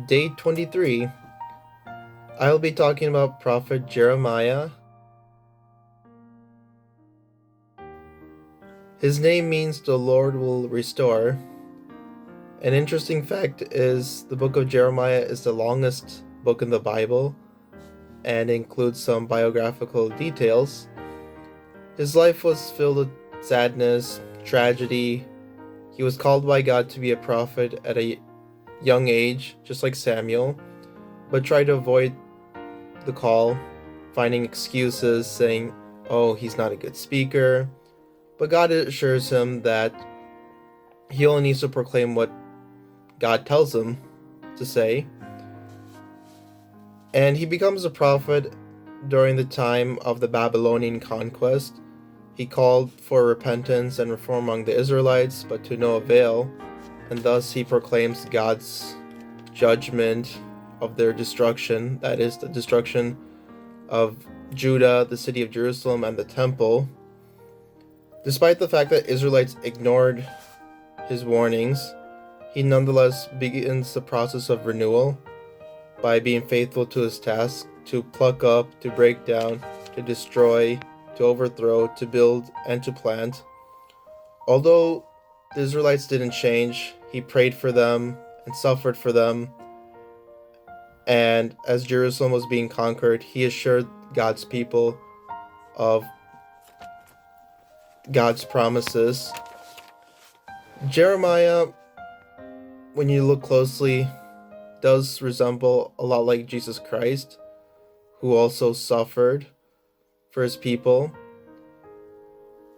Day 23. I'll be talking about Prophet Jeremiah. His name means the Lord will restore. An interesting fact is the book of Jeremiah is the longest book in the Bible and includes some biographical details. His life was filled with sadness, tragedy. He was called by God to be a prophet at a young age, just like Samuel, but tried to avoid the call, finding excuses, saying, oh, he's not a good speaker. But God assures him that he only needs to proclaim what God tells him to say. And he becomes a prophet during the time of the Babylonian conquest. He called for repentance and reform among the Israelites, but to no avail, and thus he proclaims God's judgment of their destruction, that is, the destruction of Judah, the city of Jerusalem, and the temple. Despite the fact that Israelites ignored his warnings, he nonetheless begins the process of renewal by being faithful to his task to pluck up, to break down, to destroy, to overthrow, to build, and to plant. Although the Israelites didn't change, he prayed for them and suffered for them. And as Jerusalem was being conquered, he assured God's people of God's promises. Jeremiah, when you look closely, does resemble a lot like Jesus Christ, who also suffered for his people.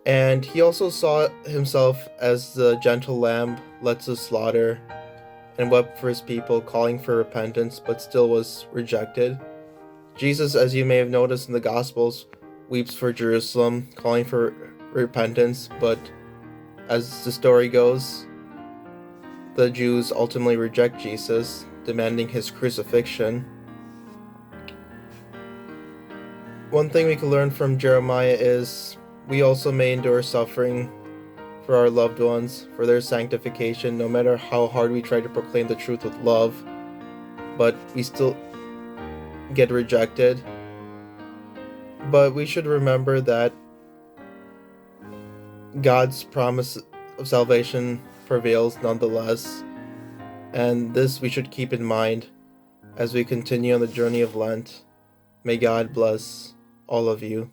And he also saw himself as the gentle lamb led to slaughter and wept for his people, calling for repentance, but still was rejected. Jesus, as you may have noticed in the Gospels, weeps for Jerusalem, calling for repentance, but as the story goes, the Jews ultimately reject Jesus, demanding his crucifixion. One thing we can learn from Jeremiah is we also may endure suffering for our loved ones, for their sanctification, no matter how hard we try to proclaim the truth with love, but we still get rejected. But we should remember that God's promise of salvation prevails nonetheless, and this we should keep in mind as we continue on the journey of Lent. May God bless all of you.